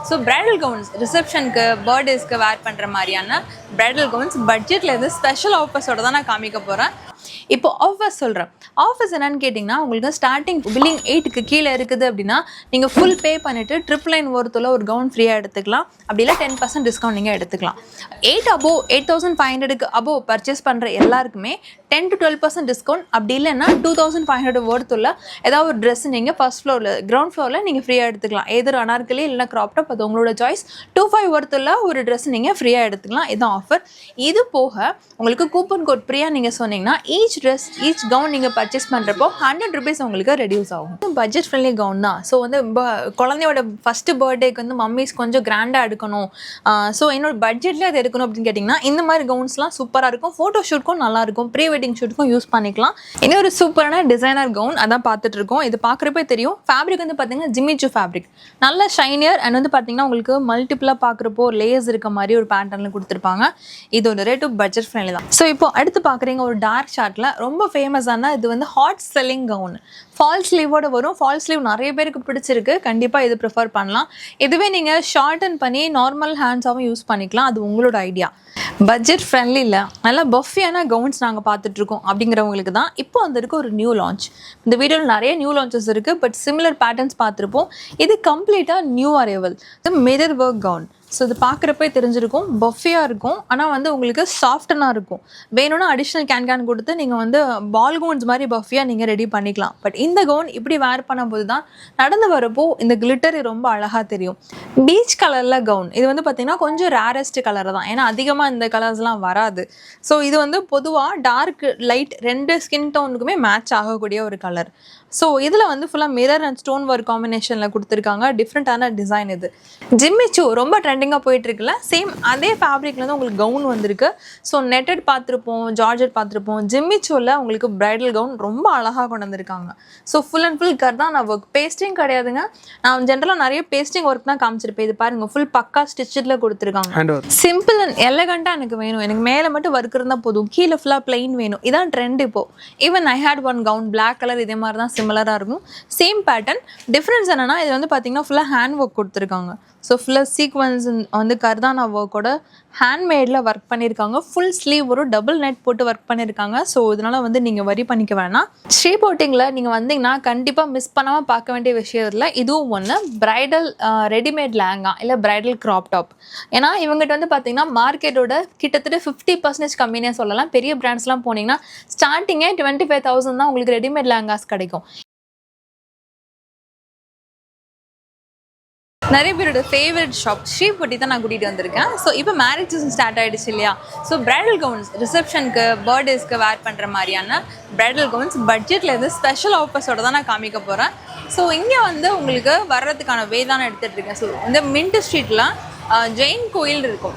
So bridal gowns ரிசப்ஷனுக்கு பர்த்டேஸ்க்கு வேர் பண்ணுற மாதிரியான பிரைடல் கவுன்ஸ் பட்ஜெட்டில் இருந்து ஸ்பெஷல் ஆஃபர்ஸோட தான் நான் காமிக்க போகிறேன். இப்போ ஆஃபர்ஸ் சொல்கிறேன். ஆஃபர்ஸ் என்னன்னு கேட்டிங்கன்னா, உங்களுக்கு ஸ்டார்டிங் பில்லிங் 8க்கு கீழே இருக்குது அப்படின்னா நீங்கள் ஃபுல் பே பண்ணிவிட்டு 999 ஒருத்தில் ஒரு கவுன் ஃப்ரீயாக எடுத்துக்கலாம். அப்படி இல்லை 10% டிஸ்கவுண்ட் நீங்கள் எடுத்துக்கலாம். 8 above 8500க்கு above பர்ச்சேஸ் பண்ணுற எல்லாருக்குமே 10 to 12% டிஸ்கவுண்ட். அப்படி இல்லைன்னா 2500 ஒருத்தில் ஏதாவது ஒரு ட்ரெஸ் நீங்கள் ஃபர்ஸ்ட் ஃப்ளோரில் கிரவுண்ட் ஃப்ளோரில் நீங்கள் ஃப்ரீயாக எடுத்துக்கலாம். எதிர் அனார்கலி இல்லைனா க்ராப் டாப், அது உங்களோட சாய்ஸ். 25 ஒருத்தில் ஒரு ட்ரெஸ் நீங்கள் ஃப்ரீயாக எடுத்துக்கலாம். இதுதான் ஆஃபர். இது போக உங்களுக்கு கூப்பன் கோட் ஃப்ரீயாக நீங்கள் சொன்னீங்கன்னா ஈச் ட்ரெஸ் ஈச் கவுன் நீங்கள் பர்ச்சேஸ் பண்ணுறப்போ 100 rupees உங்களுக்கு ரெடியூஸ் ஆகும். பட்ஜெட் ஃப்ரெண்ட்லி கவுன் தான். ஸோ வந்து குழந்தையோட ஃபஸ்ட்டு பர்த்டேக்கு வந்து மம்மிஸ் கொஞ்சம் கிராண்டாக எடுக்கணும், ஸோ என்னோட பட்ஜெட்லேயே அது எடுக்கணும் அப்படின்னு கேட்டிங்கன்னா இந்த மாதிரி கவுன்ஸ்லாம் சூப்பராக இருக்கும். ஃபோட்டோ ஷூட்க்கும் நல்லாயிருக்கும், ப்ரீ வெட்டிங் ஷூட்டுக்கும் யூஸ் பண்ணிக்கலாம். இன்னொரு சூப்பரான டிசைனர் கவுன் அதான் பார்த்துட்டு இருக்கோம். இது பார்க்குறப்பே தெரியும். ஃபேப்ரிக் வந்து பார்த்தீங்கன்னா ஜிமிச்சு ஃபேப்ரிக், நல்ல ஷைனியர் அண்ட் வந்து பார்த்தீங்கன்னா உங்களுக்கு மல்டிபிளாக பார்க்குறப்போ லேயர்ஸ் இருக்க மாதிரி ஒரு பேட்டர்னில் கொடுத்துருப்பாங்க. இதோட ரேட்டு பட்ஜெட் ஃப்ரெண்ட்லி தான். ஸோ இப்போ அடுத்து பார்க்குறீங்க ஒரு டார்க் ஷார்ட்டில் ரொம்ப ஃபேமஸான இது வந்து ஹாட் செல்லிங் கவுன். ஃபால் ஸ்லீவோட வரும். ஃபால் ஸ்லீவ் நிறைய பேருக்கு பிடிச்சிருக்கு, கண்டிப்பாக இது ப்ரிஃபர் பண்ணலாம். இதுவே நீங்கள் ஷார்டன் பண்ணி நார்மல் ஹேண்ட்ஸாகவும் யூஸ் பண்ணிக்கலாம், அது உங்களோட ஐடியா. பட்ஜெட் ஃப்ரெண்ட்லி இல்லை, நல்லா பஃபியான கவுன்ஸ் நாங்கள் பார்த்துட்ருக்கோம் அப்படிங்கிறவங்களுக்கு தான் இப்போ வந்திருக்கு ஒரு நியூ லான்ச். இந்த வீடியோவில் நிறைய நியூ லான்ச்சஸ் இருக்குது, பட் சிமிலர் பேட்டர்ன்ஸ் பார்த்துருப்போம். இது கம்ப்ளீட்டாக நியூ அரைவல். இது மிரர் ஒர்க் கவுன். ஸோ இது பார்க்குறப்பே தெரிஞ்சிருக்கும், பஃபியாக இருக்கும். ஆனால் வந்து உங்களுக்கு சாஃப்டனாக இருக்கும். வேணும்னா அடிஷ்னல் கேன் கொடுத்து நீங்கள் வந்து பால் கவுன்ஸ் மாதிரி பஃபியாக நீங்கள் ரெடி பண்ணிக்கலாம். பட் இந்த கவுன் இப்படி வேர் பண்ணும்போது தான் நடந்து வரப்போ இந்த கிளிட்டர் ரொம்ப அழகாக தெரியும். பீச் கலரில் கவுன். இது வந்து பார்த்திங்கன்னா கொஞ்சம் ரேரஸ்ட் கலர் தான், ஏன்னா அதிகமாக இந்த கலர்ஸ்லாம் வராது. ஸோ இது வந்து பொதுவாக டார்க் லைட் ரெண்டு ஸ்கின் டோனுக்குமே மேட்ச் ஆகக்கூடிய ஒரு கலர். ஸோ இதில் வந்து ஃபுல்லாக மிரர் அண்ட் ஸ்டோன் ஒர்க் காம்பினேஷனில் கொடுத்துருக்காங்க. டிஃப்ரெண்ட்டான டிசைன் இது. ஜிம்மிச்சு ரொம்ப ட்ரெண்டிங்காக போயிட்டுருக்குல்ல, சேம் அதே ஃபேப்ரிக்லேருந்து உங்களுக்கு கவுன் வந்திருக்கு. ஸோ நெட்டட் பார்த்துருப்போம், ஜார்ஜெட் பார்த்துருப்போம். ஜிம்மிச்சோவில் உங்களுக்கு பிரைடல் கவுன் ரொம்ப அழகாக கொண்டு வந்திருக்காங்க. ஸோ ஃபுல் அண்ட் ஃபுல் கர்தானா ஒர்க், பேஸ்டிங் கிடையாதுங்க. நான் ஜென்ரலாக நிறைய பேஸ்டிங் ஒர்க் தான் காமிச்சிருப்பேன். இது பாருங்கள், ஃபுல் பக்கா ஸ்டிச்சில் கொடுத்துருக்காங்க. சிம்பிள் அண்ட் எலகண்ட்டாக எனக்கு வேணும். எனக்கு மேலே மட்டும் ஒர்க் இருந்தால் போதும், கீழே ஃபுல்லாக பிளைன் வேணும். இதான் ட்ரெண்ட் இப்போது. Even I had one gown black colour, இதே மாதிரி தான் சிமிலராக இருக்கும். Same pattern. டிஃப்ரென்ஸ் என்னன்னா இது வந்து பார்த்தீங்கன்னா ஃபுல்லாக ஹேண்ட் ஒர்க் கொடுத்துருக்காங்க. ஸோ ஃபுல்லாக சீக்வன்ஸ் வந்து கர்தானா ஒர்க்கோட ஹேண்ட்மேடில் ஒர்க் பண்ணியிருக்காங்க. ஃபுல் ஸ்லீவ் ஒரு டபுள் நெட் போட்டு ஒர்க் பண்ணியிருக்காங்க. ஸோ இதனால் வந்து நீங்கள் வரி பண்ணிக்க வேணாம். ஸ்ரீ போட்டிங்கில் நீங்கள் வந்தீங்கன்னா கண்டிப்பாக மிஸ் பண்ணாமல் பார்க்க வேண்டிய விஷயம் இல்லை. இதுவும் ஒன்று பிரைடல் ரெடிமேட் லேங்கா இல்லை பிரைடல் க்ராப் டாப். ஏன்னா இவங்ககிட்ட வந்து பார்த்தீங்கன்னா மார்க்கெட்டோட கிட்டத்தட்ட 50% கம்மினே சொல்லலாம். பெரிய பிராண்ட்ஸ்லாம் போனீங்கன்னா ஸ்டார்டிங்கே 25,000 தான் உங்களுக்கு ரெடிமேட் லேங்காஸ் கிடைக்கும். நிறைய பேரோட ஃபேவரட் ஷாப் ஸ்ரீ போட்டி தான் நான் கூட்டிகிட்டு வந்திருக்கேன். ஸோ இப்போ மேரேஜ் சீசன் ஸ்டார்ட் ஆகிடுச்சு இல்லையா? ஸோ பிரைடல் கவுன்ஸ் ரிசப்ஷனுக்கு பர்த்டேஸ்க்கு வேர் பண்ணுற மாதிரியான பிரைடல் கவுன்ஸ் பட்ஜெட்டில் இருந்து ஸ்பெஷல் ஆஃபர்ஸோட தான் நான் காமிக்க போகிறேன். ஸோ இங்கே வந்து உங்களுக்கு வர்றதுக்கான வே தான் நான் எடுத்துகிட்டு இருக்கேன். ஸோ இந்த மின்ட் ஸ்ட்ரீட்டில் ஜெயின் கோயில் இருக்கும்.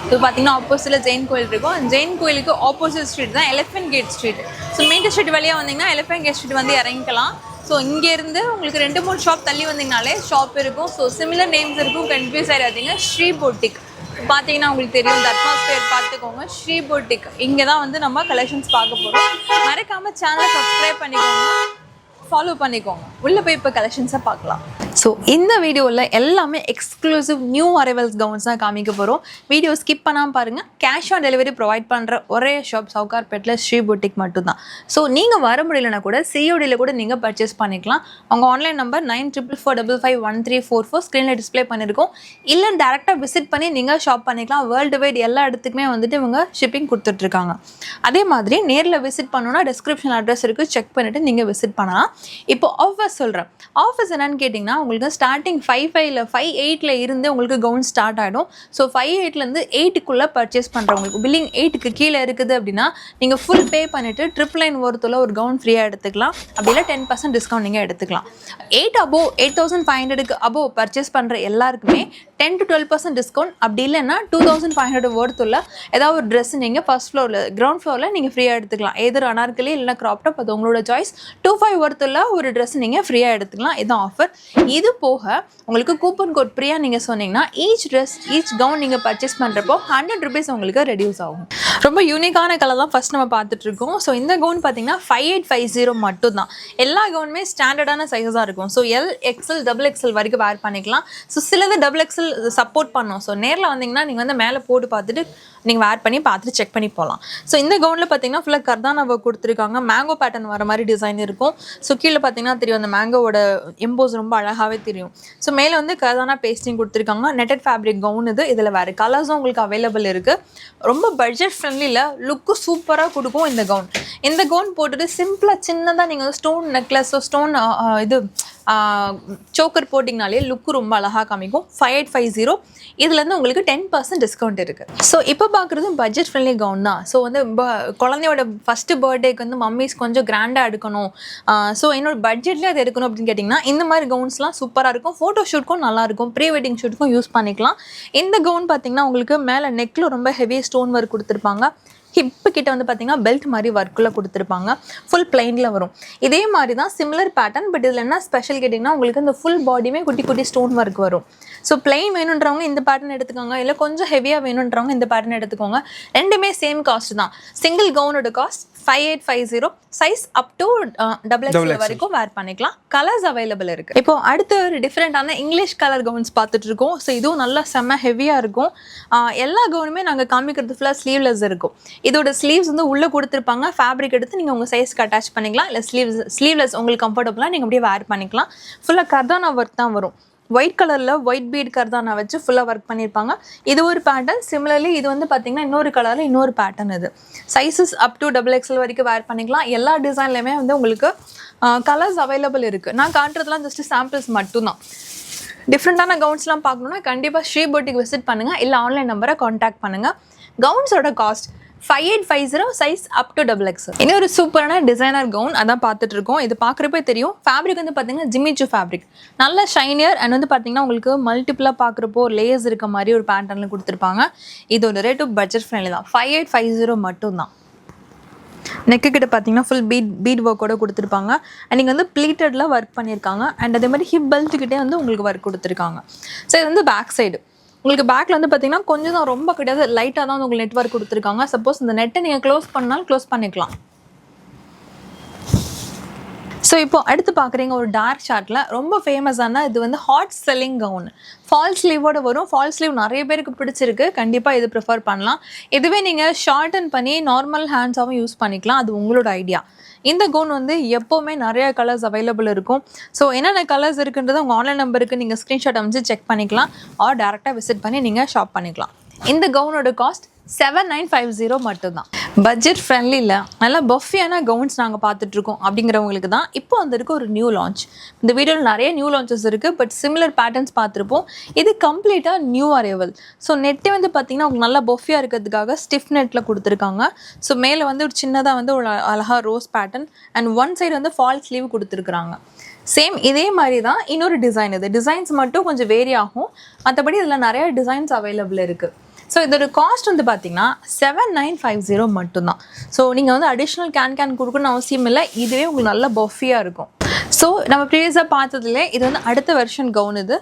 இப்போ பார்த்தீங்கன்னா ஆப்போசிட்டில் ஜெயின் கோயில் இருக்கும். ஜெயின் கோயிலுக்கு ஆப்போசிட் ஸ்ட்ரீட் தான் Elephant Gate Street. So Mint Street வழியாக வந்தீங்கன்னா எலிஃபென்ட் கேட் ஸ்ட்ரீட் வந்து இறங்கிக்கலாம். ஸோ இங்கேருந்து உங்களுக்கு 2-3 ஷாப் தள்ளி வந்தீங்கனாலே ஷாப் இருக்கும். ஸோ சிமிலர் நேம்ஸ் இருக்கும், கன்ஃபியூஸ் ஆகிடாதீங்க. ஸ்ரீ போட்டிக் பார்த்தீங்கன்னா உங்களுக்கு தெரியும், இந்த அட்மாஸ்பியர் பார்த்துக்கோங்க. ஸ்ரீ போட்டிக் இங்கே தான் வந்து நம்ம கலெக்ஷன்ஸ் பார்க்க போகிறோம். மறக்காமல் சேனலை சப்ஸ்கிரைப் பண்ணிக்கோங்க, ஃபாலோ பண்ணிக்கோங்க. உள்ளே போய் இப்போ கலெக்ஷன்ஸை பார்க்கலாம். ஸோ இந்த வீடியோவில் எல்லாமே எக்ஸ்க்ளூசிவ் நியூ அரைவல்ஸ் கவுன்ஸ் தான் காமிக்க போகிறோம். வீடியோ ஸ்கிப் பண்ணாமல் பாருங்கள். கேஷ் ஆன் டெலிவரி ப்ரொவைட் பண்ணுற ஒரே ஷாப் சவுகார்பேட்டில் ஸ்ரீ புட்டிக் மட்டும்தான். ஸோ நீங்கள் வர முடியலன்னா கூட சிஓடியில் கூட நீங்கள் பர்ச்சேஸ் பண்ணிக்கலாம். அவங்க ஆன்லைன் நம்பர் 9444551344 ஸ்க்ரீனில் டிஸ்பிளே பண்ணியிருக்கோம். இல்லை டேரெக்டாக விசிட் பண்ணி நீங்கள் ஷாப் பண்ணிக்கலாம். வேர்ல்டு வைட் எல்லா இடத்துக்குமே வந்துட்டு இவங்க ஷிப்பிங் கொடுத்துட்ருக்காங்க. அதே மாதிரி நேரில் விசிட் பண்ணணுன்னா டிஸ்கிரிப்ஷன் அட்ரஸ் இருக்குது, செக் பண்ணிவிட்டு நீங்கள் விசிட் பண்ணலாம். இப்போ ஆஃபர்ஸ் சொல்கிறேன். ஆஃபர்ஸ் என்னன்னு கேட்டிங்கன்னா உங்களுக்கு ஸ்டார்டிங் 5,500 5,800 இருந்து உங்களுக்கு கவுன் ஸ்டார்ட் ஆகிடும். ஸோ 5,800 8க்குள்ளே பர்ச்சேஸ் பண்ணுறவங்களுக்கு பில்லிங் 8க்கு கீழே இருக்குது அப்படின்னா நீங்கள் ஃபுல் பே பண்ணிவிட்டு 999 ஒருத்தில் ஒரு கவுன் ஃப்ரீயாக எடுத்துக்கலாம். அப்படி இல்லை 10% டிஸ்கவுண்ட் நீங்கள் எடுத்துக்கலாம். 8 above 8500க்கு above பர்ச்சேஸ் பண்ணுற எல்லாருக்குமே 10 to 12% டிஸ்கவுண்ட். அப்படி இல்லைன்னா 2500 ஒருத்தில் ஏதாவது ஒரு ட்ரெஸ் நீங்கள் ஃபர்ஸ்ட் ஃப்ளோரில் கிரவுண்ட் ஃப்ளோரில் நீங்கள் ஃப்ரீயாக எடுத்துக்கலாம். எதிர் அனார்கலி இல்லைனா க்ராப் டாப், அது உங்களோட சாய்ஸ். 25 ஒருத்தில் ஒர்த்தில் ஒரு ட்ரெஸ் நீங்கள் ஃப்ரீயாக எடுத்துக்கலாம். இதுதான் ஆஃபர். இது போக உங்களுக்கு கூப்பன் கோட் பிரியா நீங்கள் சொன்னீங்கன்னா ஈச் கவுன் நீங்கள் பர்ச்சேஸ் பண்ணுறப்போ 100 rupees உங்களுக்கு ரெடியூஸ் ஆகும். ரொம்ப யூனிக்கான கலர் தான் ஃபஸ்ட் நம்ம பார்த்துட்ருக்கோம். ஸோ இந்த கவுன் பார்த்தீங்கன்னா 5850 மட்டும் தான். எல்லா கவுனுமே ஸ்டாண்டர்டான சைஸாக இருக்கும். ஸோ XL XXL வரைக்கும் வேர் பண்ணிக்கலாம். ஸோ சிலது XXL சப்போர்ட் பண்ணும். ஸோ நேரில் வந்தீங்கன்னா நீங்கள் வந்து மேலே போட்டு பார்த்துட்டு நீங்கள் வேர் பண்ணி பார்த்துட்டு செக் பண்ணி போகலாம். ஸோ இந்த கவுனில் பார்த்தீங்கன்னா ஃபுல்லாக கர்தானா ஒர்க் கொடுத்துருக்காங்க. மேங்கோ பேட்டர்ன் வர மாதிரி டிசைன் இருக்கும். ஸோ கீழே பார்த்தீங்கன்னா தெரியும் அந்த மேங்கோவோட எம்போஸ் ரொம்ப அழகாகவே தெரியும். ஸோ மேலே வந்து கர்தானா பேஸ்டிங் கொடுத்துருக்காங்க. நெட்டட் ஃபேப்ரிக் கவுன் இது. இதில் வேறு கலர்ஸும் உங்களுக்கு அவைலபிள் இருக்குது. ரொம்ப பட்ஜெட் ஃப்ரெண்ட்லியில் லுக்கு சூப்பராக கொடுக்கும் இந்த கவுன். இந்த கவுன் போட்டுட்டு சிம்பிளாக சின்னதாக நீங்கள் வந்து ஸ்டோன் நெக்லஸ் ஸ்டோன் இது சோக்கர் போட்டிங்கனாலே லுக்கு ரொம்ப அழகாக காமிக்கும். 5850. இதுலேருந்து உங்களுக்கு 10% டிஸ்கவுண்ட் இருக்குது. ஸோ இப்போ பார்க்குறது பட்ஜெட் ஃப்ரெண்ட்லி கவுன் தான். ஸோ வந்து குழந்தையோட ஃபஸ்ட்டு பர்த்டேக்கு வந்து மம்மிஸ் கொஞ்சம் கிராண்டாக எடுக்கணும், ஸோ என்னோட பட்ஜெட்லேயே அது எடுக்கணும் அப்படின்னு கேட்டிங்கன்னா இந்த மாதிரி கவுன்ஸ்லாம் சூப்பராக இருக்கும். ஃபோட்டோ ஷூட்க்கும் நல்லாயிருக்கும், ப்ரீ வெட்டிங் ஷூட்டுக்கும் யூஸ் பண்ணிக்கலாம். இந்த கவுன் பார்த்திங்கன்னா உங்களுக்கு மேலே நெக்கில் ரொம்ப ஹெவி ஸ்டோன் ஒர்க் கொடுத்துருப்பாங்க. ஹிப்பு கிட்ட வந்து பார்த்தீங்கன்னா பெல்ட் மாதிரி ஒர்க்கில் கொடுத்துருப்பாங்க. ஃபுல் பிளைனில் வரும். இதே மாதிரி தான் சிமிலர் பேட்டர்ன். பட் இதில் என்ன ஸ்பெஷல் கேட்டிங்கன்னா உங்களுக்கு இந்த ஃபுல் பாடியுமே குட்டி குட்டி ஸ்டோன் ஒர்க் வரும். ஸோ பிளைன் வேணுன்றவங்க இந்த பேட்டர்ன் எடுத்துக்கோங்க, இல்லை கொஞ்சம் ஹெவியாக வேணுன்றவங்க இந்த பேட்டர்ன் எடுத்துக்கோங்க. ரெண்டுமே சேம் காஸ்ட் தான். சிங்கிள் கவுனோட cost 5850. Size up to XXL வரைக்கும் வேர் பண்ணிக்கலாம். கலர்ஸ் அவைலபிள் இருக்குது. இப்போ அடுத்து ஒரு டிஃப்ரெண்டான இங்கிலீஷ் கலர் கவுன்ஸ் பார்த்துட்டு இருக்கோம். ஸோ இதுவும் நல்லா செம்ம ஹெவியாக இருக்கும். எல்லா கவுனுமே நாங்கள் காமிக்கிறது ஃபுல்லாக ஸ்லீவ்லெஸ் இருக்கும். இதோட ஸ்லீவ்ஸ் வந்து உள்ளே கொடுத்துருப்பாங்க. ஃபேப்ரிக் எடுத்து நீங்கள் உங்கள் சைஸ்க்கு அட்டாச் பண்ணிக்கலாம். இல்லை ஸ்லீவ்லெஸ் உங்களுக்கு கம்ஃபர்டபுளாக நீங்கள் அப்படியே வேர் பண்ணிக்கலாம். ஃபுல்லாக கர்தானா ஒர்க் தான் வரும். ஒயிட் கலரில் ஒயிட் பீட் கர்தானா வச்சு ஃபுல்லாக ஒர்க் பண்ணியிருப்பாங்க. இது ஒரு பேட்டர்ன். சிமிலர்லி இது வந்து பார்த்திங்கன்னா இன்னொரு கலரில் இன்னொரு பேட்டர்ன். இது சைஸஸ் அப் டு XXL வரைக்கும் வேர் பண்ணிக்கலாம். எல்லா டிசைன்லையுமே வந்து உங்களுக்கு கலர்ஸ் அவைலபிள் இருக்குது. நான் காட்டுறதுலாம் ஜஸ்ட் சாம்பிள்ஸ் மட்டும்தான். டிஃப்ரெண்ட்டான கவுன்ஸ்லாம் பார்க்கணுன்னா கண்டிப்பாக ஸ்ரீ பொட்டிக் விசிட் பண்ணுங்கள், இல்லை ஆன்லைன் நம்பரை காண்டாக்ட் பண்ணுங்கள். கவுன்ஸோட cost 5850. Size up to XXL. இன்னொரு சூப்பரான டிசைனர் கவுன் அதான் பார்த்துட்டு இருக்கோம். இது பார்க்குறப்பே தெரியும். ஃபேப்ரிக் வந்து பார்த்தீங்கன்னா ஜிமிச்சு ஃபேப்ரிக், நல்ல ஷைனியர். அண்ட் வந்து பார்த்தீங்கன்னா உங்களுக்கு மல்டிபிளாக பார்க்குறப்போ லேயர்ஸ் இருக்க மாதிரி ஒரு பேட்டர்னில் கொடுத்துருப்பாங்க. இதோட ரேட்டு பட்ஜெட் ஃப்ரெண்ட்லி தான். 5850 மட்டும்தான். நெக்கு கிட்ட பார்த்தீங்கன்னா ஃபுல் பீட் ஒர்க்கோட கொடுத்துருப்பாங்க. அண்ட் நீங்கள் வந்து ப்ளீட்டடில் ஒர்க் பண்ணியிருக்காங்க. அண்ட் அதே மாதிரி ஹிப் பெல்ட்டுக்கிட்டே வந்து உங்களுக்கு ஒர்க் கொடுத்துருக்காங்க. ஸோ இது வந்து பேக் சைடு. உங்களுக்கு பேக்கில் வந்து பார்த்தீங்கன்னா கொஞ்சம் தான், ரொம்ப கிடையாது, லைட்டாக தான் வந்து உங்களுக்கு நெட்வொர்க் கொடுத்துருக்காங்க. சப்போஸ் இந்த நெட்டை நீங்கள் க்ளோஸ் பண்ணாலும் க்ளோஸ் பண்ணிக்கலாம். ஸோ இப்போ அடுத்து பார்க்குறீங்க ஒரு டார்க் ஷார்ட்டில் ரொம்ப ஃபேமஸான இது வந்து ஹாட் செல்லிங் கவுன். ஃபால் ஸ்லீவோடு வரும். ஃபால் ஸ்லீவ் நிறைய பேருக்கு பிடிச்சிருக்கு. கண்டிப்பாக இது ப்ரிஃபர் பண்ணலாம். இதுவே நீங்கள் ஷார்டன் பண்ணி நார்மல் ஹேண்ட்ஸாகவும் யூஸ் பண்ணிக்கலாம். அது உங்களோட ஐடியா. இந்த கவுன் வந்து எப்போவுமே நிறைய கலர்ஸ் அவைலபிள் இருக்கும். ஸோ என்னென்ன கலர்ஸ் இருக்குன்றது உங்கள் ஆன்லைன் நம்பருக்கு நீங்கள் ஸ்க்ரீன்ஷாட் அமைச்சு செக் பண்ணிக்கலாம். ஆர் டேரெக்டாக விசிட் பண்ணி நீங்கள் ஷாப் பண்ணிக்கலாம். இந்த கவுனோட காஸ்ட் 7950 மட்டும்தான். பட்ஜெட் ஃப்ரெண்ட்லி இல்லை, நல்லா பஃபியான கவுன்ஸ் நாங்கள் பார்த்துட்ருக்கோம் அப்படிங்கிறவங்களுக்கு தான் இப்போ வந்திருக்கு ஒரு நியூ லான்ச். இந்த வீடியோவில் நிறைய நியூ லான்ச்சஸ் இருக்குது. பட் சிமிலர் பேட்டர்ன்ஸ் பார்த்துருப்போம். இது கம்ப்ளீட்டாக நியூ அரைவல். ஸோ நெட்டே வந்து பார்த்திங்கன்னா அவங்க நல்லா பஃபியாக இருக்கிறதுக்காக ஸ்டிஃப் நெட்டில் கொடுத்துருக்காங்க. ஸோ மேலே வந்து ஒரு சின்னதாக வந்து ஒரு அழகாக rose pattern and one side வந்து ஃபால் ஸ்லீவ் கொடுத்துருக்குறாங்க. சேம் இதே மாதிரி தான் இன்னொரு டிசைன். இது டிசைன்ஸ் மட்டும் கொஞ்சம் வேரி ஆகும். மற்றபடி இதில் நிறைய டிசைன்ஸ் அவைலபிள் இருக்குது. ஸோ இதோட காஸ்ட் வந்து பார்த்தீங்கன்னா 7950 மட்டும்தான். ஸோ நீங்கள் வந்து அடிஷ்னல் கேன் கொடுக்கணும்னு அவசியம் இல்லை. இதுவே உங்களுக்கு நல்ல பஃபியாக இருக்கும். ஸோ நம்ம ப்ரீவியஸாக பார்த்ததுலே இது வந்து அடுத்த வெர்ஷன் கவுன். இது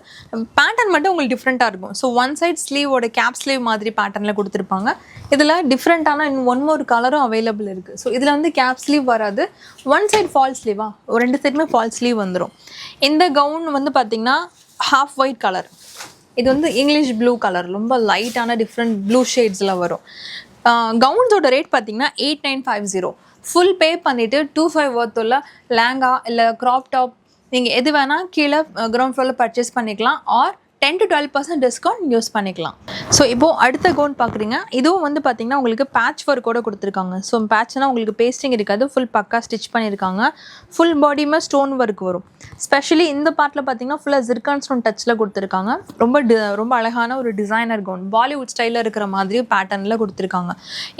பேட்டர்ன் மட்டும் உங்களுக்கு டிஃப்ரெண்ட்டாக இருக்கும். ஸோ ஒன் சைட் ஸ்லீவோட கேப் ஸ்லீவ் மாதிரி பேட்டர்னில் கொடுத்துருப்பாங்க. இதில் டிஃப்ரெண்ட்டான ஒன் மோர் கலரும் அவைலபிள் இருக்குது. ஸோ இதில் வந்து கேப் ஸ்லீவ் வராது, ஒன் சைட் ஃபால் ஸ்லீவா, ரெண்டு சைடுமே ஃபால் ஸ்லீவ் வந்துடும். இந்த கவுன் வந்து பார்த்திங்கன்னா ஹாஃப் ஒயிட் கலர். இது வந்து இங்கிலீஷ் ப்ளூ கலர், ரொம்ப லைட்டான டிஃப்ரெண்ட் ப்ளூ ஷேட்ஸில் வரும். கவுன்ஸோட ரேட் பார்த்தீங்கன்னா 8950. ஃபுல் பே பண்ணிவிட்டு 25 ஒர்த் உள்ள லேங்கா இல்லை க்ராப் டாப் நீங்கள் எது வேணால் கீழே கிரவுண்ட் ஃப்ளோரில் பர்ச்சேஸ் பண்ணிக்கலாம். ஆர் 10 to 12% டிஸ்கவுண்ட் யூஸ் பண்ணிக்கலாம். ஸோ இப்போது அடுத்த கவுன் பார்க்குறீங்க. இதுவும் வந்து பார்த்திங்கன்னா உங்களுக்கு பேட்ச் ஒர்க்கோட கொடுத்துருக்காங்க. ஸோ பேட்ச்னால் உங்களுக்கு பேஸ்டிங் இருக்காது, ஃபுல் பக்கா ஸ்டிச் பண்ணியிருக்காங்க. ஃபுல் பாடியுமே ஸ்டோன் ஒர்க் வரும். ஸ்பெஷலி இந்த பார்ட்டில் பார்த்திங்கன்னா ஃபுல்லாக ஜிர்கான் ஸ்டோன் டச்சில் கொடுத்துருக்காங்க. ரொம்ப அழகான ஒரு டிசைனர் கவுன், பாலிவுட் ஸ்டைலில் இருக்கிற மாதிரி பேட்டர்னில் கொடுத்துருக்காங்க.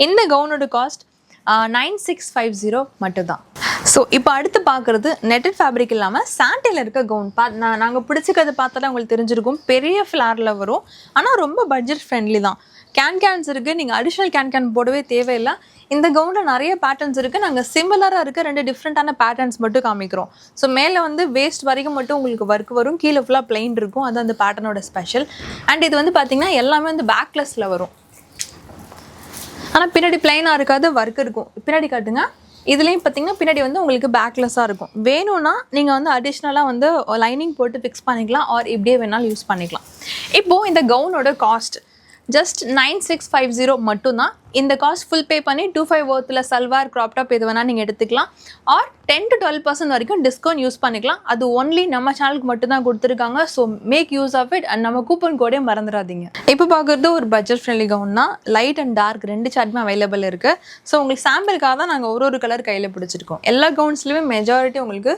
இந்த கவுனோட காஸ்ட் 9650 மட்டும்தான். ஸோ இப்போ அடுத்து பார்க்குறது நெட்டட் ஃபேப்ரிக் இல்லாமல் சாண்டில் இருக்க கவுன் நாங்கள் பிடிச்சிக்கிறது பார்த்தாலே உங்களுக்கு தெரிஞ்சிருக்கும். பெரிய ஃப்ளாரில் வரும், ஆனால் ரொம்ப பட்ஜெட் ஃப்ரெண்ட்லி தான். கேன்ஸ் இருக்குது, நீங்கள் அடிஷ்னல் கேன் போடவே தேவையில்லை. இந்த கவுனில் நிறைய பேட்டர்ன்ஸ் இருக்குது. நாங்கள் சிமிலராக இருக்க 2 டிஃப்ரெண்ட்டான பேட்டர்ன்ஸ் மட்டும் காமிக்கிறோம். ஸோ மேலே வந்து வேஸ்ட் வரைக்கும் மட்டும் உங்களுக்கு ஒர்க் வரும், கீழே ஃபுல்லாக பிளைன் இருக்கும். அது அந்த பேட்டர்னோட ஸ்பெஷல். அண்ட் இது வந்து பார்த்திங்கன்னா எல்லாமே வந்து பேக்லெஸ்ஸில் வரும், ஆனால் பின்னாடி பிளைனாக இருக்காது, ஒர்க் இருக்கும். பின்னாடி காட்டுங்க. இதுலேயும் பார்த்தீங்கன்னா பின்னாடி வந்து உங்களுக்கு பேக்லெஸ்ஸாக இருக்கும். வேணும்னா நீங்கள் வந்து அடிஷ்னலாக வந்து லைனிங் போட்டு ஃபிக்ஸ் பண்ணிக்கலாம், ஆர் இப்படியே வேணாலும் யூஸ் பண்ணிக்கலாம். இப்போது இந்த கவுனோட காஸ்ட் ஜஸ்ட் 9650 மட்டும்தான். இந்த காஸ்ட் ஃபுல் பே பண்ணி 25 ஒர்த்தில் சல்வார் க்ராப் டாப் எது வேணால் நீங்கள் எடுத்துக்கலாம், ஆர் 10 to 12% வரைக்கும் டிஸ்கவுண்ட் யூஸ் பண்ணிக்கலாம். அது ஒன்லி நம்ம சேனலுக்கு மட்டும் தான் கொடுத்துருக்காங்க. So make use of it. And நம்ம கூப்பன் கோடே மறந்துடாதீங்க. இப்போ பார்க்குறது ஒரு பட்ஜெட் ஃப்ரெண்ட்லி கவுன் தான். லைட் அண்ட் டார்க் 2 சார்ட்டுமே அவைலபிள் இருக்குது. ஸோ உங்களுக்கு சாம்பிளுக்காக தான் நாங்கள் ஒரு கலர் கையில் பிடிச்சிருக்கோம். எல்லா கவுன்ஸ்லையுமே மெஜாரிட்டி உங்களுக்கு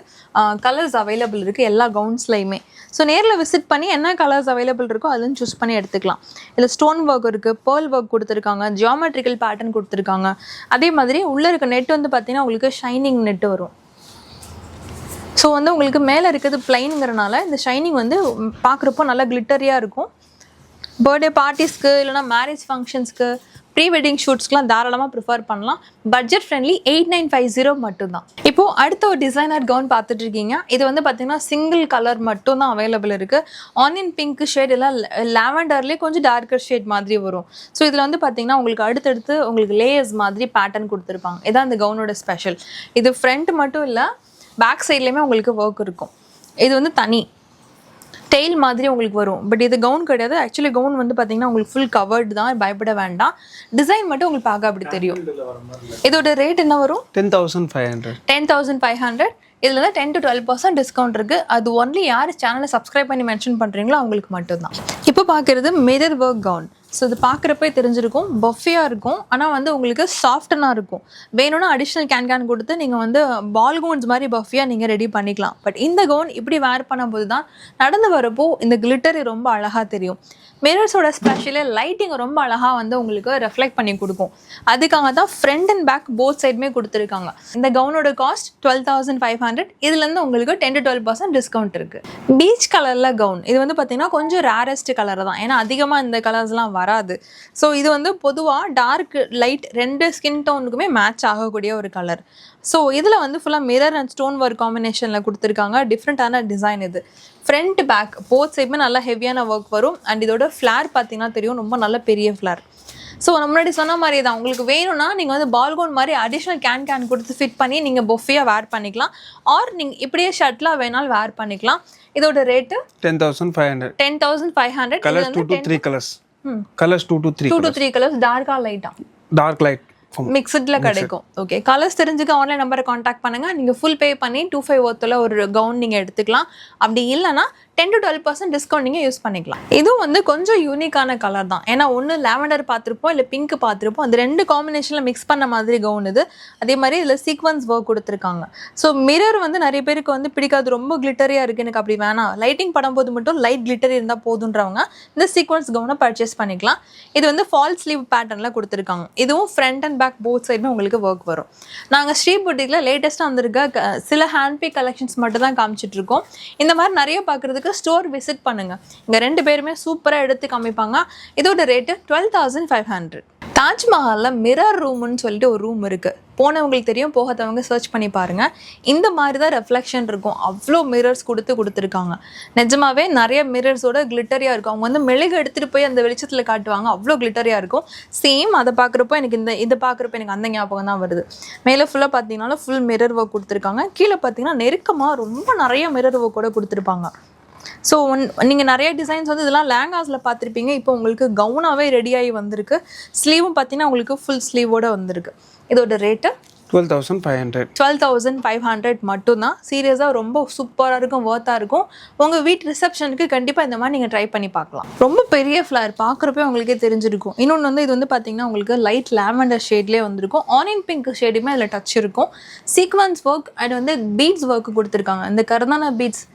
கலர்ஸ் அவைலபிள் இருக்குது, எல்லா கவுன்ஸ்லையுமே. ஸோ நேரில் விசிட் பண்ணி என்ன கலர்ஸ் அவைலபிள் இருக்கோ அதுன்னு சூஸ் பண்ணி எடுத்துக்கலாம். இதில் ஸ்டோன் ஒர்க் இருக்குது, பேர்ல் ஒர்க் கொடுத்துருக்காங்க, ஜியாமெட்ரிக்கல் பேட்டர்ன் கொடுத்துருக்காங்க. அதே மாதிரி உள்ளே இருக்க நெட் வந்து பார்த்தீங்கன்னா உங்களுக்கு ஷைனிங் நெட்டு வரும். ஸோ வந்து உங்களுக்கு மேலே இருக்கிறது பிளைனுங்கிறனால இந்த ஷைனிங் வந்து பார்க்குறப்போ நல்லா கிளிட்டரியாக இருக்கும். பர்த்டே பார்ட்டிஸ்க்கு இல்லைனா மேரேஜ் ஃபங்க்ஷன்ஸ்க்கு, ப்ரீ வெட்டிங் ஷூட்ஸ்க்குலாம் தாராளமாக ப்ரிஃபர் பண்ணலாம். பட்ஜெட் ஃப்ரெண்ட்லி 8950 மட்டும்தான். இப்போது அடுத்த ஒரு டிசைனர் கவுன் பார்த்துட்ருக்கீங்க. இது வந்து பார்த்திங்கன்னா சிங்கிள் கலர் மட்டும்தான் அவைலபிள் இருக்குது. ஆனியன் பிங்க் ஷேட் இல்லை, லாவெண்டர்லேயே கொஞ்சம் டார்க்கர் ஷேட் மாதிரி வரும். ஸோ இதில் வந்து பார்த்திங்கன்னா உங்களுக்கு அடுத்தடுத்து உங்களுக்கு லேயர்ஸ் மாதிரி பேட்டர்ன் கொடுத்துருப்பாங்க. இதான் இந்த கவுனோட ஸ்பெஷல். இது ஃப்ரண்ட் மட்டும் இல்லை, பேக் சைட்லேயுமே உங்களுக்கு ஒர்க் இருக்கும். இது வந்து தனி டெய்ல் மாதிரி உங்களுக்கு வரும். பட் இது கவுன் கிடையாது. ஆக்சுவலி கவுன் வந்து பார்த்தீங்கன்னா உங்களுக்கு ஃபுல் கவர்டு தான், பயப்பட வேண்டாம். டிசைன் மட்டும் உங்களுக்கு பார்க்க அப்படி தெரியும். இதோட ரேட் என்ன வரும்? 10,500. இதில் வந்து 10 to 12% டிஸ்கவுண்ட் இருக்குது. அது ஒன்லி யார் சேனலை சப்ஸ்கிரைப் பண்ணி மென்ஷன் பண்ணுறீங்களோ அவங்களுக்கு மட்டும்தான். இப்போ பார்க்குறது மிரர் ஒர்க் கவுன். ஸோ இது பார்க்குறப்பே தெரிஞ்சிருக்கும், பஃபியாக இருக்கும், ஆனால் வந்து உங்களுக்கு சாஃப்டனாக இருக்கும். வேணும்னா அடிஷ்னல் கேன் கொடுத்து நீங்கள் வந்து பால் கவுன்ஸ் மாதிரி பஃபியாக நீங்கள் ரெடி பண்ணிக்கலாம். பட் இந்த கவுன் இப்படி வேர் பண்ணும்போது தான் நடந்து வரப்போ இந்த கிளிட்டர் ரொம்ப அழகாக தெரியும். மிரர்ஸோட ஸ்பெஷலே லைட்டிங் ரொம்ப அழகாக வந்து உங்களுக்கு ரெஃப்ளெக்ட் பண்ணி கொடுக்கும். அதுக்காக தான் ஃப்ரண்ட் அண்ட் பேக் போத் சைடுமே கொடுத்துருக்காங்க. இந்த கவுனோட காஸ்ட் 12,500. இதுலேருந்து உங்களுக்கு 10 to 12% டிஸ்கவுண்ட் இருக்குது. பீச் கலரில் கவுன். இது வந்து பார்த்திங்கன்னா கொஞ்சம் ரேரஸ்ட் கலர் தான், ஏன்னா அதிகமாக இந்த கலர்ஸ்லாம் வராது. ஸோ இது வந்து பொதுவாக டார்க் லைட் 2 ஸ்கின் டோனுக்குமே மேட்ச் ஆகக்கூடிய ஒரு கலர். ஸோ இதில் வந்து ஃபுல்லாக மிரர் அண்ட் ஸ்டோன் ஒர்க் காம்பினேஷனில் கொடுத்துருக்காங்க. டிஃப்ரெண்ட்டான டிசைன் இது. ஃப்ரண்ட் பேக் போத் சைடுமே நல்லா ஹெவியான ஒர்க் வரும். அண்ட் இதோட ஃப்ளார் பார்த்தீங்கன்னா தெரியும், ரொம்ப நல்ல பெரிய ஃப்ளார். ஸோ நம்ம முன்னாடி சொன்ன மாதிரி தான், உங்களுக்கு வேணும்னா நீங்கள் வந்து பால்கோன் மாதிரி அடிஷ்னல் கேன் கொடுத்து ஃபிட் பண்ணி நீங்கள் பொஃபியாக வேர் பண்ணிக்கலாம், ஆர் நீங்கள் இப்படியே ஷர்ட்லாம் வேணாலும் வேர் பண்ணிக்கலாம். இதோட rate 10,500. 10,500. Colours 2 to 3 colours. Colours 2 to 3 colours. டார்க்கா லைட்டா? டார்க் லைட் மிக்சட்ல கிடைக்கும். ஓகே, கலர்ஸ் தெரிஞ்சுக்க ஆன்லைன் நம்பரை காண்டாக்ட் பண்ணுங்க. நீங்க ஃபுல் பே பண்ணி 25 ஒர்த்தில் ஒரு கவுன் நீங்க எடுத்துக்கலாம். அப்படி இல்லைன்னா 10 to 12% டிஸ்கவுண்ட் நீங்கள் யூஸ் பண்ணிக்கலாம். இதுவும் வந்து கொஞ்சம் யூனிக்கான கலர் தான். ஏன்னா ஒன்று லாவெண்டர் பார்த்துருப்போம், இல்லை பிங்க் பார்த்துருப்போம். அந்த 2 காம்பினேஷனில் மிக்ஸ் பண்ண மாதிரி கவுன் இது. அதே மாதிரி இதில் சீக்வன்ஸ் ஒர்க் கொடுத்துருக்காங்க. ஸோ மிரர் வந்து நிறைய பேருக்கு வந்து பிடிக்காது, ரொம்ப கிளிட்டரியாக இருக்குது, எனக்கு அப்படி வேணாம், லைட்டிங் படும்போது மட்டும் லைட் கிளிட்டரி இருந்தால் போதுன்றவங்க இந்த சீக்வன்ஸ் கவுனை பர்ச்சேஸ் பண்ணிக்கலாம். இது வந்து ஃபால் ஸ்லீவ் பேட்டர்னில் கொடுத்துருக்காங்க. இதுவும் ஃப்ரண்ட் அண்ட் பேக் போத் சைடுமே உங்களுக்கு ஒர்க் வரும். நாங்கள் ஸ்ரீ புட்டிக்கில் லேட்டஸ்ட்டாக வந்திருக்க சில ஹேண்ட்பேக் கலெக்ஷன்ஸ் மட்டும் தான் காமிச்சிட்டு இருக்கோம். இந்த மாதிரி நிறைய பார்க்குறதுக்கு ஸ்டோர் விசிட் பண்ணுங்க. இங்க 2 பேருமே சூப்பரா எடுத்து காமிப்பாங்க. இதோட ரேட் 12,500. தாஜ்மஹாலில் மிரர் ரூம்னு சொல்லிட்டு ஒரு ரூம் இருக்கு. போனவங்களுக்கு தெரியும், போகாதவங்க சர்ச் பண்ணி பாருங்க. இந்த மாதிரி தான் ரெஃப்ளெக்ஷன் இருக்கும். அவ்வளோ மிரர்ஸ் கொடுத்துருக்காங்க. நிஜமாவே நிறைய மிரர்ஸோட கிளிட்டரியா இருக்கும். அவங்க வந்து மெழுகு எடுத்துட்டு போய் அந்த வெளிச்சத்துல காட்டுவாங்க, அவ்வளோ கிளிட்டரியா இருக்கும். சேம் அதை பார்க்குறப்போ எனக்கு இதை பார்க்குறப்ப எனக்கு அந்த ஞாபகம் தான் வருது. மேலே ஃபுல்லாக பார்த்தீங்கன்னா ஃபுல் மிரர் ஒர்க் கொடுத்துருக்காங்க. கீழே பார்த்தீங்கன்னா நெருக்கமாக ரொம்ப நிறைய மிரர் ஒர்க் கூட கொடுத்துருப்பாங்க. ஸோ நீங்கள் நிறைய டிசைன்ஸ் வந்து இதெல்லாம் லேங்காஸில் பார்த்துருப்பீங்க. இப்போ உங்களுக்கு கவுனாகவே ரெடியாகி வந்திருக்கு. ஸ்லீவும் பார்த்தீங்கன்னா உங்களுக்கு ஃபுல் ஸ்லீவோட வந்திருக்கு. இதோட ரேட்டு 12,500. 12,500 மட்டும்தான். சீரியஸாக ரொம்ப சூப்பராக இருக்கும், ஒர்த்தாக இருக்கும். உங்கள் வீட்டு ரிசப்ஷனுக்கு கண்டிப்பாக இந்த மாதிரி நீங்கள் ட்ரை பண்ணி பார்க்கலாம். ரொம்ப பெரிய ஃப்ளவர் பார்க்குறப்பே உங்களுக்கே தெரிஞ்சிருக்கும். இன்னொன்று வந்து இது வந்து பார்த்தீங்கன்னா உங்களுக்கு லைட் லாவெண்டர் ஷேட்லேயே வந்திருக்கும். ஆனியன் பிங்க் ஷேடுமே அதில் டச் இருக்கும். சீக்வன்ஸ் ஒர்க் அண்ட் வந்து பீட்ஸ் ஒர்க் கொடுத்துருக்காங்க. இந்த கர்தானா பீட்ஸ்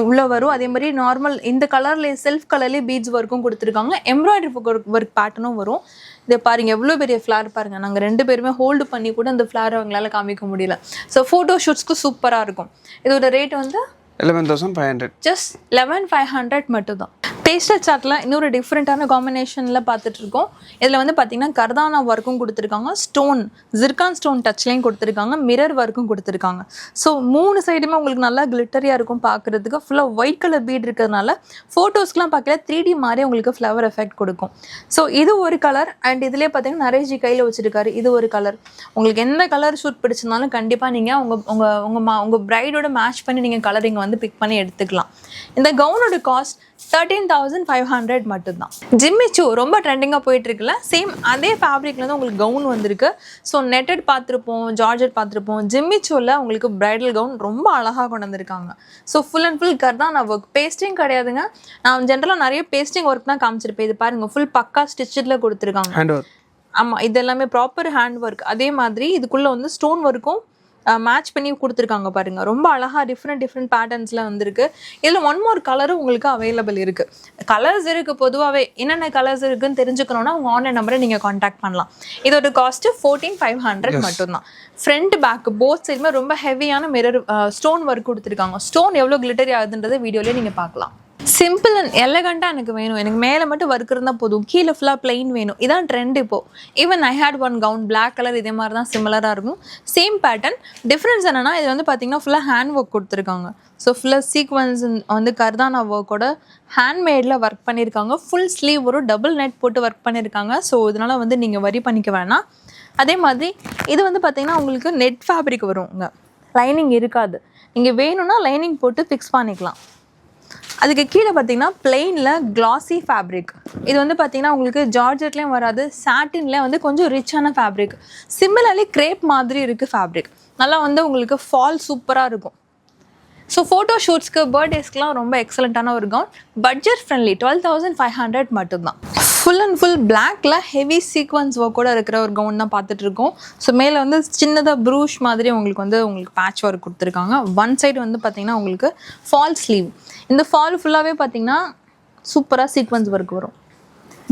உள்ள வரும். அதே மாதிரி நார்மல் இந்த கலர்ல செல்ஃப் கலர்லேயே பீட்ஸ் ஒர்க்கும் கொடுத்துருக்காங்க. எம்ப்ராய்டரி ஒர்க் பேட்டர்னும் வரும். இதை பாருங்க எவ்வளோ பெரிய ஃப்ளார் பாருங்க. நாங்கள் 2 பேருமே ஹோல்டு பண்ணி கூட அந்த ஃப்ளார் அவங்களால காமிக்க முடியல. ஸோ ஃபோட்டோ ஷூட்ஸ்க்கு சூப்பராக இருக்கும். இதோட ரேட் வந்து 11,500. ஜஸ்ட் 11,500 மட்டும் தான். பேஸ்டல் சார்ட்டில் இன்னொரு டிஃப்ரெண்ட்டான காம்பினேஷனில் பார்த்துட்டு இருக்கோம். இதில் வந்து பார்த்தீங்கன்னா கர்தானா ஒர்க்கும் கொடுத்துருக்காங்க, ஸ்டோன் ஜிர்கான் ஸ்டோன் டச்லேயும் கொடுத்துருக்காங்க, மிரர் ஒர்க்கும் கொடுத்துருக்காங்க. ஸோ 3 சைடுமே உங்களுக்கு நல்லா கிளிட்டரியாக இருக்கும் பார்க்குறதுக்கு. ஃபுல்லாக ஒயிட் கலர் பீட் இருக்கிறதுனால ஃபோட்டோஸ்க்குலாம் பார்க்கல 3D மாதிரி உங்களுக்கு ஃப்ளவர் எஃபெக்ட் கொடுக்கும். ஸோ இது ஒரு கலர். அண்ட் இதுலேயே பார்த்தீங்கன்னா நரேஷ் கையில் வச்சுருக்காரு, இது ஒரு கலர். உங்களுக்கு எந்த கலர் ஷூட் பிடிச்சிருந்தாலும் கண்டிப்பாக நீங்கள் உங்கள் ப்ரைடோட மேட்ச் பண்ணி நீங்கள் கலரிங் வந்து பிக் பண்ணி எடுத்துக்கலாம். இந்த கவுனோட காஸ்ட் 13,500 மட்டும்தான். ஜிம்மிச்சூ ரொம்ப ட்ரெண்டிங்காக போயிட்டு இருக்குல்ல, சேம் அதே ஃபேப்ரிக்ல தான் உங்களுக்கு கவுன் வந்திருக்கு. ஸோ நெட்டட் பார்த்துருப்போம், ஜார்ஜெட் பார்த்துருப்போம். ஜிம்மிச்சூவில் உங்களுக்கு பிரைடல் கவுன் ரொம்ப அழகாக கொண்டு வந்திருக்காங்க. ஸோ ஃபுல் அண்ட் ஃபுல் கர்தானா ஒர்க், பேஸ்டிங் கிடையாதுங்க. நான் ஜென்ரலாக நிறைய பேஸ்டிங் ஒர்க் தான் காமிச்சிருப்பேன். இது பாருங்க ஃபுல் பக்கா ஸ்டிச்சில் கொடுத்துருக்காங்க. ஆமாம், இது எல்லாமே ப்ராப்பர் ஹேண்ட் ஒர்க். அதே மாதிரி இதுக்குள்ளே வந்து ஸ்டோன் ஒர்க்கும் மேட்ச் பண்ணி கொடுத்துருக்காங்க பாருங்க. ரொம்ப அழகாக டிஃப்ரெண்ட் பேட்டர்ன்ஸில் வந்திருக்கு. இதில் ஒன் மோர் கலரும் உங்களுக்கு அவைலபிள் இருக்குது. கலர்ஸ் இருக்குது. பொதுவாகவே என்னென்ன கலர்ஸ் இருக்குன்னு தெரிஞ்சுக்கணுன்னா உங்கள் ஆன்லைன் நம்பரை நீங்கள் காண்டாக்ட் பண்ணலாம். இதோட காஸ்ட்டு 14,500 மட்டும்தான். ஃப்ரண்ட் பேக் போத் சைடுமே ரொம்ப ஹெவியான மிரர் ஸ்டோன் ஒர்க் கொடுத்துருக்காங்க. ஸ்டோன் எவ்வளோ கிளிட்டரி ஆகுதுன்றதை வீடியோலேயே நீங்கள் பார்க்கலாம். சிம்பிள் அண்ட் எலகண்ட்டாக எனக்கு வேணும், எனக்கு மேலே மட்டும் ஒர்க் இருந்தால் போதும், கீழே ஃபுல்லாக பிளெயின் வேணும், இதான் ட்ரெண்ட் இப்போது. Even I had one gown black colour, இதே மாதிரி தான் சிமிலராக இருக்கும். Same pattern. டிஃப்ரென்ஸ் என்னென்னா இது வந்து பார்த்திங்கன்னா ஃபுல்லாக ஹேண்ட் ஒர்க் கொடுத்துருக்காங்க. ஸோ ஃபுல்லாக சீக்வன்ஸ் வந்து கர்தானா ஒர்க்கோட ஹேண்ட்மேடில் ஒர்க் பண்ணியிருக்காங்க. ஃபுல் ஸ்லீவ் ஒரு டபுள் நெட் போட்டு ஒர்க் பண்ணியிருக்காங்க. ஸோ இதனால் வந்து நீங்கள் வரி பண்ணிக்க வேணாம். அதே மாதிரி இது வந்து பார்த்திங்கன்னா உங்களுக்கு நெட் ஃபேப்ரிக் வருங்க, லைனிங் இருக்காது. நீங்கள் வேணும்னா லைனிங் போட்டு ஃபிக்ஸ் பண்ணிக்கலாம். அதுக்கு கீழே பார்த்தீங்கன்னா பிளெயினில் கிளாசி ஃபேப்ரிக். இது வந்து பார்த்தீங்கன்னா உங்களுக்கு ஜார்ஜெட்லேயும் வராது, சாட்டின்லேயும் வந்து கொஞ்சம் ரிச்சான ஃபேப்ரிக். சிமிலர்லி கிரேப் மாதிரி இருக்குது ஃபேப்ரிக். நல்லா வந்து உங்களுக்கு ஃபால் சூப்பராக இருக்கும். ஸோ ஃபோட்டோ ஷூட்ஸ்க்கு பர்த்டேஸ்க்குலாம் ரொம்ப எக்ஸலண்ட்டான ஒரு கவுன். பட்ஜெட் ஃப்ரெண்ட்லி 12,500 மட்டும்தான். ஃபுல் அண்ட் ஃபுல் பிளாக்ல ஹெவி சீக்வன்ஸ் ஒர்க்கோட இருக்கிற ஒரு கவுன் தான் பார்த்துட்ருக்கோம். ஸோ மேலே வந்து சின்னதாக ப்ரூஷ் மாதிரி உங்களுக்கு பேட்ச் ஒர்க் கொடுத்துருக்காங்க. ஒன் சைடு வந்து பார்த்திங்கன்னா உங்களுக்கு ஃபால் ஸ்லீவ். இந்த ஃபால் ஃபுல்லாகவே பார்த்திங்கன்னா சூப்பராக சீக்வன்ஸ் ஒர்க் வரும்.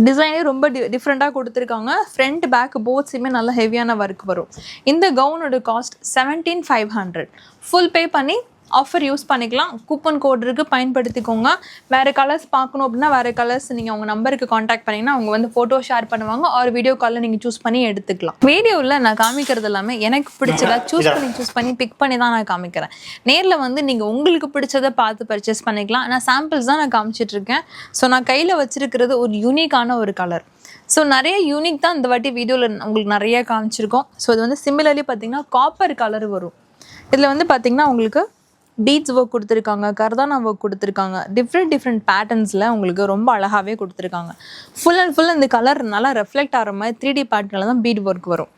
டிசைனே ரொம்ப டிஃப்ரெண்ட்டாக கொடுத்துருக்காங்க. ஃப்ரண்ட் பேக் போத்ஸுமே நல்ல ஹெவியான ஒர்க் வரும். இந்த கவுனோட காஸ்ட் 17,500. ஃபுல் பே பண்ணி ஆஃபர் யூஸ் பண்ணிக்கலாம். கூப்பன் கோட் இருக்குது, பயன்படுத்திக்கோங்க. வேறு கலர்ஸ் பார்க்கணும் அப்படின்னா வேறு கலர்ஸ் நீங்கள் உங்கள் நம்பருக்கு காண்டாக்ட் பண்ணிங்கன்னா அவங்க வந்து ஃபோட்டோ ஷேர் பண்ணுவாங்க. ஒரு வீடியோ காலில் நீங்கள் சூஸ் பண்ணி எடுத்துக்கலாம். வீடியோவில் நான் காமிக்கிறது எல்லாமே எனக்கு பிடிச்சதா சூஸ் பண்ணி பிக் பண்ணி தான் நான் காமிக்கிறேன். நேரில் வந்து நீங்கள் உங்களுக்கு பிடிச்சதை பார்த்து பர்ச்சேஸ் பண்ணிக்கலாம். நான் சாம்பிள்ஸ் தான் நான் காமிச்சிட்ருக்கேன். ஸோ நான் கையில் வச்சுருக்கிறது ஒரு யூனிக்கான ஒரு கலர். ஸோ நிறைய யூனிக் தான் இந்த வாட்டி வீடியோவில் உங்களுக்கு நிறைய காமிச்சிருக்கோம். ஸோ இது வந்து சிமிலர்லி பார்த்திங்கன்னா காப்பர் கலர் வரும். இதில் வந்து பார்த்திங்கன்னா உங்களுக்கு பீட்ஸ் ஒர்க் கொடுத்துருக்காங்க, கர்தானா ஒர்க் கொடுத்துருக்காங்க. டிஃப்ரெண்ட் பேட்டர்ன்ஸில் உங்களுக்கு ரொம்ப அழகாகவே கொடுத்துருக்காங்க. ஃபுல் அண்ட் ஃபுல் இந்த கலர் நல்லா ரெஃப்ளெக்ட் ஆகிற மாதிரி 3D பேட்டர்னில் தான் பீட் ஒர்க் வரும்.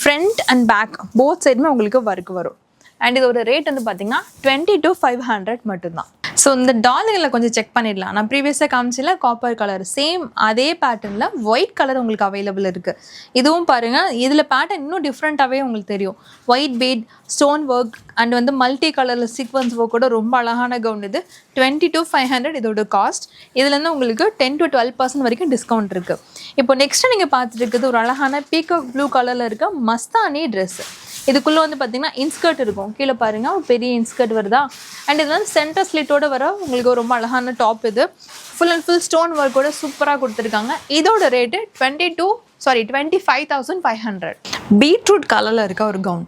ஃப்ரண்ட் அண்ட் பேக் போத் சைடுமே உங்களுக்கு ஒர்க் வரும். அண்ட் இதோட ரேட் வந்து பார்த்திங்கன்னா 22,500 மட்டும்தான். ஸோ இந்த டால்களில் கொஞ்சம் செக் பண்ணிடலாம். நான் ப்ரீவியஸாக காமிச்சில காப்பர் கலர் சேம் அதே பேட்டர்னில் ஒயிட் கலர் உங்களுக்கு அவைலபிள் இருக்குது. இதுவும் பாருங்கள், இதில் பேட்டர்ன் இன்னும் டிஃப்ரெண்ட்டாகவே உங்களுக்கு தெரியும். White bead, stone work and வந்து மல்டி கலரில் சீக்வன்ஸ் ஒர்க்கோட ரொம்ப அழகான கவுன் இது. 22,500 இதோட காஸ்ட். இதுலேருந்து உங்களுக்கு 10 to 12% வரைக்கும் டிஸ்கவுண்ட் இருக்குது. இப்போ நெக்ஸ்ட்டு நீங்கள் பார்த்துட்டு இருக்குது ஒரு அழகான பீகாக் ப்ளூ கலரில் இருக்க மஸ்தானி ட்ரெஸ்ஸு. இதுக்குள்ளே வந்து பார்த்திங்கன்னா இன்ஸ்கர்ட் இருக்கும். கீழே பாருங்கள் பெரிய இன்ஸ்கர்ட் வருதா. அண்ட் இது வந்து சென்டர் ஸ்லிட்டோட வர உங்களுக்கு ரொம்ப அழகான டாப். இது ஃபுல் அண்ட் ஃபுல் ஸ்டோன் ஒர்க்கோட சூப்பராக கொடுத்துருக்காங்க. இதோட ரேட்டு 25,500. பீட்ரூட் கலரில் இருக்க ஒரு கவுன்.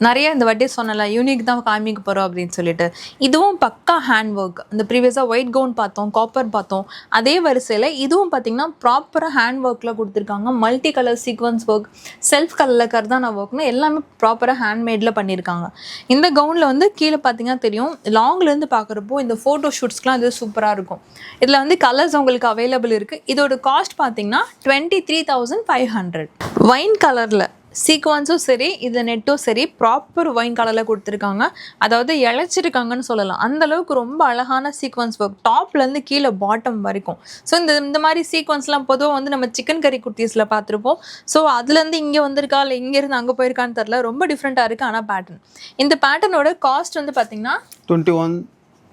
நிறைய இந்த வாட்டி சொன்னல யூனிக் தான் காமிக்க போகிறோம் அப்படின்னு சொல்லிட்டு. இதுவும் பக்கா ஹேண்ட் ஒர்க். இந்த ப்ரீவியஸாக ஒயிட் கவுன் பார்த்தோம், காப்பர் பார்த்தோம். அதே வரிசையில் இதுவும் பார்த்திங்கன்னா ப்ராப்பராக ஹேண்ட் ஒர்க்கில் கொடுத்துருக்காங்க. Multi colour sequence work, self கலரில் கர்தானா ஒர்க்னு எல்லாமே ப்ராப்பராக ஹேண்ட்மேடில் பண்ணியிருக்காங்க. இந்த கவுனில் வந்து கீழே பார்த்திங்கன்னா தெரியும், லாங்லேருந்து பார்க்குறப்போ இந்த ஃபோட்டோ ஷூட்ஸ்க்குலாம் இது சூப்பராக இருக்கும். இதில் வந்து கலர்ஸ் உங்களுக்கு அவைலபிள் இருக்குது. இதோட காஸ்ட் பார்த்திங்கன்னா 23,500. வைன் கலரில் சீக்வன்ஸும் சரி, இது நெட்டும் சரி, ப்ராப்பர் ஒயின் கலரில் கொடுத்துருக்காங்க. அதாவது இழைச்சிருக்காங்கன்னு சொல்லலாம். அந்தளவுக்கு ரொம்ப அழகான சீக்வன்ஸ் ஒர்க் டாப்லேருந்து கீழே பாட்டம் வரைக்கும். ஸோ இந்த மாதிரி சீக்வன்ஸ்லாம் பொதுவாக வந்து நம்ம சிக்கன் கறி குர்த்திஸில் பார்த்துருப்போம். ஸோ அதுலேருந்து இங்கே வந்திருக்கா இல்லை இங்கேருந்து அங்கே போயிருக்கான்னு தெரில. ரொம்ப டிஃப்ரெண்ட்டாக இருக்குது. ஆனால் பேட்டர்ன், இந்த பேட்டர்னோட காஸ்ட் வந்து பார்த்திங்கன்னா 21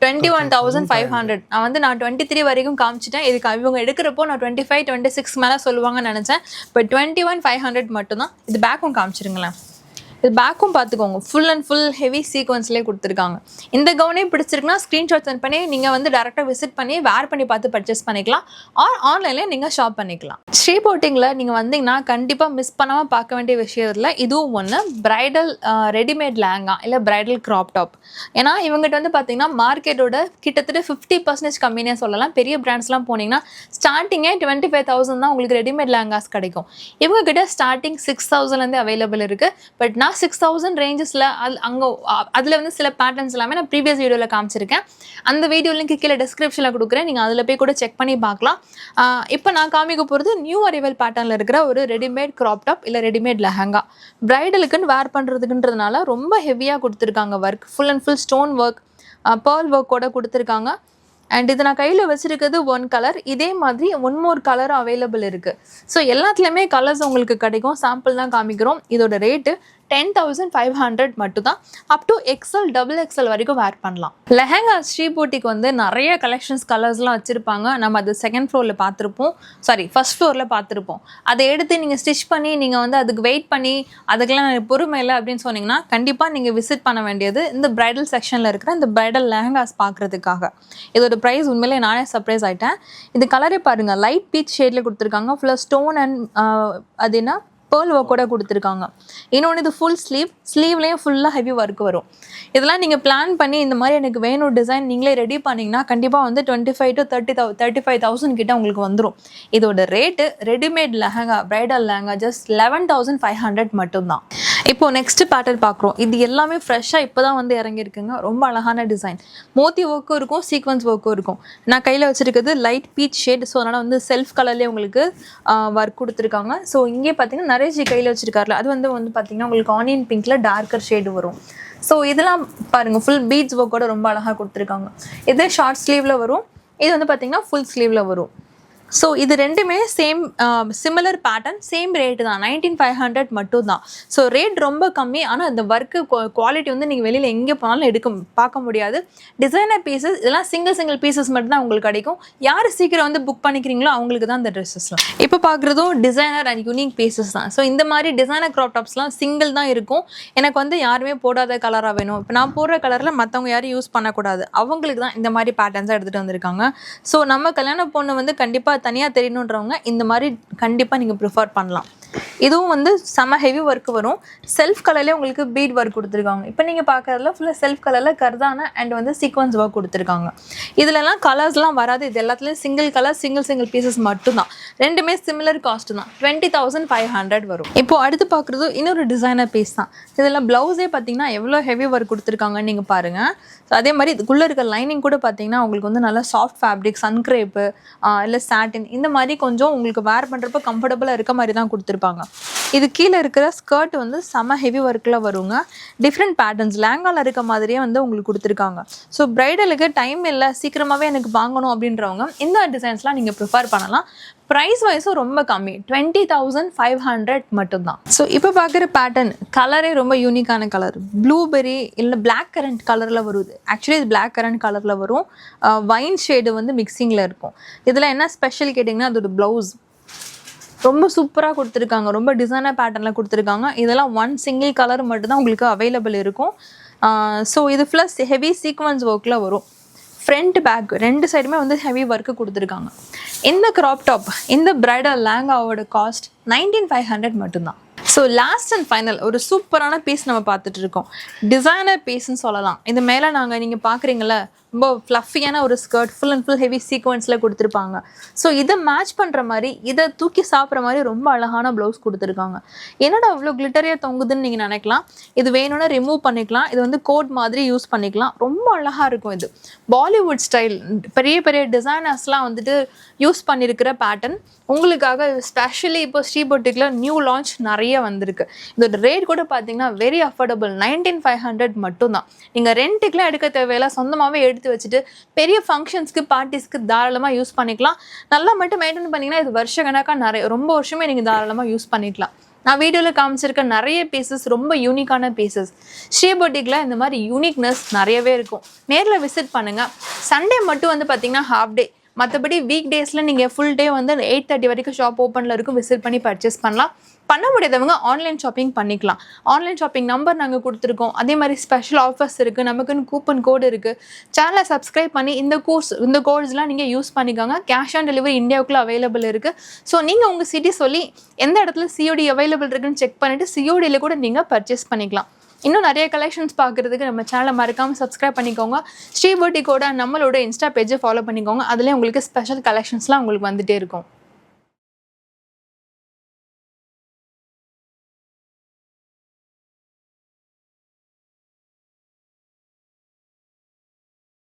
21,500. நான் 23 வரைக்கும் காமிச்சிட்டேன். இதுக்கு இவங்க எடுக்கிறப்போ நான் 25, 26 மேலே சொல்லுவாங்கன்னு நினச்சேன். பட் 21,500 மட்டும்தான். இது பேக்கும் காமிச்சிருங்களேன். இது பேக்கும் பார்த்துக்கோங்க, ஃபுல் அண்ட் ஃபுல் ஹெவி சீக்வன்ஸ்லேயே கொடுத்துருக்காங்க. இந்த கவுனே பிடிச்சிருக்குன்னா ஸ்க்ரீன்ஷாட் சென்ட் பண்ணி நீங்கள் வந்து டேரெக்டாக விசிட் பண்ணி வேர் பண்ணி பார்த்து பர்ச்சேஸ் பண்ணிக்கலாம். ஆர் ஆன்லைன்லேயே நீங்கள் ஷாப் பண்ணிக்கலாம். ஸ்ரீ போட்டிங்கில் நீங்கள் வந்தீங்கன்னா கண்டிப்பாக மிஸ் பண்ணாமல் பார்க்க வேண்டிய விஷயம் இல்லை. இதுவும் ஒன்று, பிரைடல் ரெடிமேட் லேங்கா இல்லை பிரைடல் க்ராப் டாப். ஏன்னா இவங்ககிட்ட வந்து பார்த்தீங்கன்னா மார்க்கெட்டோட கிட்டத்தட்ட 50% கம்மினே சொல்லலாம். பெரிய பிராண்ட்ஸ்லாம் போனீங்கன்னா ஸ்டார்டிங்கே 25,000 தான் உங்களுக்கு ரெடிமேட் லேங்காஸ் கிடைக்கும். இவங்ககிட்ட ஸ்டார்டிங் 6,000லேருந்து அவைலபிள் இருக்குது. பட் நான் 6,000 ரேஞ்சஸில் அதில் வந்து சில பேட்டர்ன்ஸ் எல்லாமே நான் ப்ரீவியஸ் வீடியோவில் காமிச்சிருக்கேன். அந்த வீடியோ லிங்க் கீழே டிஸ்கிரிப்ஷனில் கொடுக்குறேன், நீங்கள் அதில் போய் கூட செக் பண்ணி பார்க்கலாம். இப்போ நான் காமிக்க போகிறது நியூ அரைவல் பேட்டர்னில் இருக்கிற ஒரு ரெடிமேட் க்ராப் டாப் இல்லை ரெடிமேட் லெஹங்கா. பிரைடலுக்குன்னு வேர் பண்ணுறதுக்குன்றதுனால ரொம்ப ஹெவியாக கொடுத்துருக்காங்க. Work full and full stone work, pearl ஒர்க்கோட கொடுத்துருக்காங்க. அண்ட் இது நான் கையில் வச்சுருக்கிறது ஒன் கலர். இதே மாதிரி ஒன் மோர் கலர் அவைலபிள் இருக்குது. ஸோ எல்லாத்துலேயுமே கலர்ஸ் உங்களுக்கு கிடைக்கும். சாம்பிள் தான் காமிக்கிறோம். இதோட ரேட்டு 10,500 மட்டும்தான். அப் டு XL, XXL வரைக்கும் வேர் பண்ணலாம். லெஹங்கா ஸ்ரீ போட்டிக்கு வந்து நிறைய கலெக்ஷன்ஸ் கலர்ஸ்லாம் வச்சுருப்பாங்க. நம்ம அது செகண்ட் ஃப்ளோரில் பார்த்துருப்போம், ஃபர்ஸ்ட் ஃப்ளோரில் பார்த்துருப்போம். அதை எடுத்து நீங்கள் ஸ்டிச் பண்ணி நீங்கள் வந்து அதுக்கு வெயிட் பண்ணி அதுக்கெல்லாம் பொறுமை இல்லை அப்படின்னு சொன்னீங்கன்னா கண்டிப்பாக நீங்கள் விசிட் பண்ண வேண்டியது இந்த பிரைடல் செக்ஷனில் இருக்கிற இந்த பிரைடல் லெஹங்காஸ் பார்க்குறதுக்காக. இதோட ப்ரைஸ் உண்மையிலே நானே சர்ப்ரைஸ் ஆகிட்டேன். இது கலரே பாருங்கள், லைட் பீச் ஷேடில் கொடுத்துருக்காங்க. ஃபுல்லாக ஸ்டோன் அண்ட் அது என்ன பேர்ல் ஒர்க்கோட கொடுத்துருக்காங்க. இன்னொன்று இது ஃபுல் ஸ்லீவ்லேயும் ஃபுல்லாக ஹெவி ஒர்க் வரும். இதெல்லாம் நீங்கள் பிளான் பண்ணி இந்த மாதிரி எனக்கு வேணும் டிசைன் நீங்களே ரெடி பண்ணிங்கன்னா கண்டிப்பாக வந்து 25 to 35,000 கிட்ட உங்களுக்கு வந்துடும். இதோட rate readymade lehenga bridal lehenga just 11,500 மட்டும்தான். இப்போது நெக்ஸ்ட் பேட்டர்ன் பார்க்குறோம். இது எல்லாமே ஃப்ரெஷ்ஷாக இப்போ தான் வந்து இறங்கியிருக்குங்க. ரொம்ப அழகான டிசைன், மோத்தி ஒர்க்கும் இருக்கும், சீக்வன்ஸ் ஒர்க்கும் இருக்கும். நான் கையில் வச்சுருக்கிறது லைட் பீச் ஷேட். ஸோ அதனால் வந்து செல்ஃப் கலர்லேயே உங்களுக்கு ஒர்க் கொடுத்துருக்காங்க. ஸோ இங்கே பார்த்தீங்கன்னா நரேஷ் கையில் வச்சுருக்காருல அது வந்து பார்த்தீங்கன்னா உங்களுக்கு ஆனியன் பிங்க்கில் டார்க்கர் ஷேடு வரும். ஸோ இதெல்லாம் பாருங்கள், ஃபுல் பீட்ஸ் ஒர்க்கோட ரொம்ப அழகாக கொடுத்துருக்காங்க. இதே ஷார்ட் ஸ்லீவில் வரும், இது வந்து பார்த்தீங்கன்னா ஃபுல் ஸ்லீவில் வரும். ஸோ இது ரெண்டுமே same similar pattern, same rate தான், 19,500 மட்டும் தான். ஸோ ரேட் ரொம்ப கம்மி. ஆனால் அந்த ஒர்க்கு குவாலிட்டி வந்து நீங்கள் வெளியில் எங்கே போனாலும் பார்க்க முடியாது. டிசைனர் பீசஸ் இதெல்லாம் சிங்கிள் பீசஸ் மட்டும் தான் உங்களுக்கு கிடைக்கும். யார் சீக்கிரம் வந்து புக் பண்ணிக்கிறீங்களோ அவங்களுக்கு தான் இந்த ட்ரெஸ்ஸஸ்லாம். இப்போ பார்க்குறதும் டிசைனர் அண்ட் யூனிக் பீசஸ் தான். ஸோ இந்த மாதிரி டிசைனர் க்ராப் டாப்ஸ்லாம் சிங்கிள் தான் இருக்கும். எனக்கு வந்து யாருமே போடாத கலராக வேணும், இப்போ நான் போடுற கலரில் மற்றவங்க யாரும் யூஸ் பண்ணக்கூடாது, அவங்களுக்கு தான் இந்த மாதிரி பேட்டர்ன்ஸாக எடுத்துகிட்டு வந்திருக்காங்க. ஸோ நம்ம கல்யாண பொண்ணு வந்து கண்டிப்பாக தனியாக தெரியணுன்றவங்க இந்த மாதிரி கண்டிப்பாக நீங்கள் ப்ரிஃபர் பண்ணலாம். இதுவும் வந்து செம்ம ஹெவி ஒர்க் வரும். செல்ஃப் கலர்லேயே உங்களுக்கு பீட் ஒர்க் கொடுத்துருக்காங்க. இப்போ நீங்கள் பார்க்குறதுல ஃபுல்லாக செல்ஃப் கலரில் கர்தானா அண்ட் வந்து சீக்வன்ஸ் ஒர்க் கொடுத்துருக்காங்க. இதுலலாம் கலர்ஸ்லாம் வராது. இது எல்லாத்துலேயும் சிங்கிள் கலர் சிங்கிள் பீசஸ் மட்டும்தான். ரெண்டுமே சிமிலர் காஸ்ட் தான், 20,500 வரும். இப்போது அடுத்து பார்க்குறது இன்னொரு டிசைனர் பீஸ் தான். இதில் ப்ளவுஸே பார்த்தீங்கன்னா எவ்வளோ ஹெவி ஒர்க் கொடுத்துருக்காங்கன்னு நீங்கள் பாருங்கள். ஸோ அதே மாதிரி இதுக்குள்ளே இருக்க லைனிங் கூட பார்த்தீங்கன்னா உங்களுக்கு வந்து நல்லா சாஃப்ட் ஃபேப்ரிக், சன்க்ரேப்பு இல்லை சாட்டின் இந்த மாதிரி கொஞ்சம் உங்களுக்கு வேர் பண்ணுறப்ப கம்ஃபர்டபுளாக இருக்க மாதிரி தான் கொடுத்துருப்பாங்க. இது கீழே இருக்கிற ஸ்கர்ட் வந்து செம ஹெவி ஒர்க்கில் வருங்க. டிஃப்ரெண்ட் பேட்டர்ன்ஸ் லேங்காவில் இருக்க மாதிரியே வந்து உங்களுக்கு கொடுத்துருக்காங்க. ஸோ பிரைடலுக்கு டைம் இல்லை, சீக்கிரமாகவே எனக்கு வாங்கணும் அப்படின்றவங்க இந்த டிசைன்ஸ்லாம் நீங்கள் ப்ரிஃபர் பண்ணலாம். ப்ரைஸ் வைஸும் ரொம்ப கம்மி, 20,500 மட்டும்தான். ஸோ இப்போ பார்க்குற பேட்டர்ன் கலரே ரொம்ப யூனிக்கான கலர், ப்ளூபெரி இல்லை பிளாக் கரண்ட் கலரில் வருது. ஆக்சுவலி இது பிளாக் கரண்ட் கலரில் வரும். வைன் ஷேடு வந்து மிக்சிங்கில் இருக்கும். இதில் என்ன ஸ்பெஷல் கேட்டிங்கன்னா அதோட ப்ளவுஸ் ரொம்ப சூப்பராக கொடுத்துருக்காங்க. ரொம்ப டிசைனர் பேட்டர்னில் கொடுத்துருக்காங்க. இதெல்லாம் ஒன் சிங்கிள் கலர் மட்டும்தான் உங்களுக்கு அவைலபிள் இருக்கும். ஸோ இது ப்ளஸ் ஹெவி சீக்வன்ஸ் ஒர்க்கில் வரும். ஃப்ரண்ட் பேக் ரெண்டு சைடுமே வந்து ஹெவி ஒர்க்கு கொடுத்துருக்காங்க. இந்த க்ராப் டாப் இந்த பிரைடல் லேங்காவோட காஸ்ட் 19,500 மட்டும்தான். ஸோ லாஸ்ட் அண்ட் ஃபைனல் ஒரு சூப்பரான பீஸ் நம்ம பார்த்துட்டு இருக்கோம். டிசைனர் பீஸ்ன்னு சொல்லலாம். இது மேலே நீங்கள் பார்க்குறீங்கள ரொம்ப ஃப்ளஃபியான ஒரு skirt, full and full heavy சீக்வன்ஸில் கொடுத்துருப்பாங்க. ஸோ இதை மேட்ச் பண்ணுற மாதிரி, இதை தூக்கி சாப்பிட்ற மாதிரி ரொம்ப அழகான ப்ளவுஸ் கொடுத்துருக்காங்க. என்னடா அவ்வளோ கிளிட்டரியாக தொங்குதுன்னு நீங்கள் நினைக்கலாம். இது வேணும்னா ரிமூவ் பண்ணிக்கலாம். இது வந்து கோட் மாதிரி யூஸ் பண்ணிக்கலாம். ரொம்ப அழகாக இருக்கும். இது பாலிவுட் ஸ்டைல் பெரிய பெரிய டிசைனர்ஸ்லாம் வந்துட்டு யூஸ் பண்ணியிருக்கிற பேட்டர்ன் உங்களுக்காக ஸ்பெஷலி இப்போ ஸ்ரீ பொட்டிக்கில் நியூ லான்ச் நிறைய வந்திருக்கு. இதோட ரேட் கூட பார்த்தீங்கன்னா வெரி அஃபோர்டபுள், 19,500 மட்டும்தான். நீங்கள் ரெண்ட்டுக்குலாம் எடுக்க தேவையில்லை, சொந்தமாகவே எடுத்து வச்சுட்டு பெரிய ஃபங்க்ஷன்ஸ்க்கு பார்ட்டிஸ்க்கு தாராளமாக யூஸ் பண்ணிக்கலாம். நல்லா மட்டும் மெயின்டைன் பண்ணிங்கன்னா இது வருஷ கணக்காக ரொம்ப வருஷமே நீங்கள் தாராளமாக யூஸ் பண்ணிக்கலாம். நான் வீடியோவில் காமிச்சிருக்க நிறைய பீசஸ் ரொம்ப யூனிக்கான பீசஸ். ஸ்ரீ பொட்டிக்கில் இந்த மாதிரி யூனிக்னஸ் நிறையவே இருக்கும். நேரில் விசிட் பண்ணுங்கள். சண்டே மட்டும் வந்து பார்த்தீங்கன்னா ஹாஃப் டே, மற்றபடி வீக் டேஸில் நீங்கள் ஃபுல் டே வந்து 8:30 வரைக்கும் ஷாப் ஓப்பனில் இருக்கும். விசிட் பண்ணி பர்ச்சேஸ் பண்ணலாம். பண்ண முடியாதவங்க ஆன்லைன் ஷாப்பிங் பண்ணிக்கலாம். ஆன்லைன் ஷாப்பிங் நம்பர் நாங்கள் கொடுத்துருக்கோம். அதே மாதிரி ஸ்பெஷல் ஆஃபர்ஸ் இருக்குது, நமக்குன்னு கூப்பன் கோடு இருக்குது. சேனலை சப்ஸ்கிரைப் பண்ணி இந்த கோட்ஸ்லாம் நீங்கள் யூஸ் பண்ணிக்கோங்க. கேஷ் ஆன் டெலிவரி இந்தியாவுக்குள்ள அவைலபிள் இருக்குது. ஸோ நீங்கள் உங்கள் சிட்டி சொல்லி எந்த இடத்துல சிஓடி அவைலபிள் இருக்குன்னு செக் பண்ணிவிட்டு சிஓடியில் கூட நீங்கள் பர்ச்சேஸ் பண்ணிக்கலாம். இன்னும் நிறைய கலெக்ஷன்ஸ் பார்க்குறதுக்கு நம்ம சேனலை மறக்காமல் சப்ஸ்கிரைப் பண்ணிக்கோங்க. ஸ்ரீ பொட்டிக்கோட நம்மளோட இன்ஸ்டா பேஜை ஃபாலோ பண்ணிக்கோங்க. அதுலேயே உங்களுக்கு ஸ்பெஷல் கலெக்ஷன்ஸ்லாம் உங்களுக்கு வந்துகிட்டே இருக்கும்.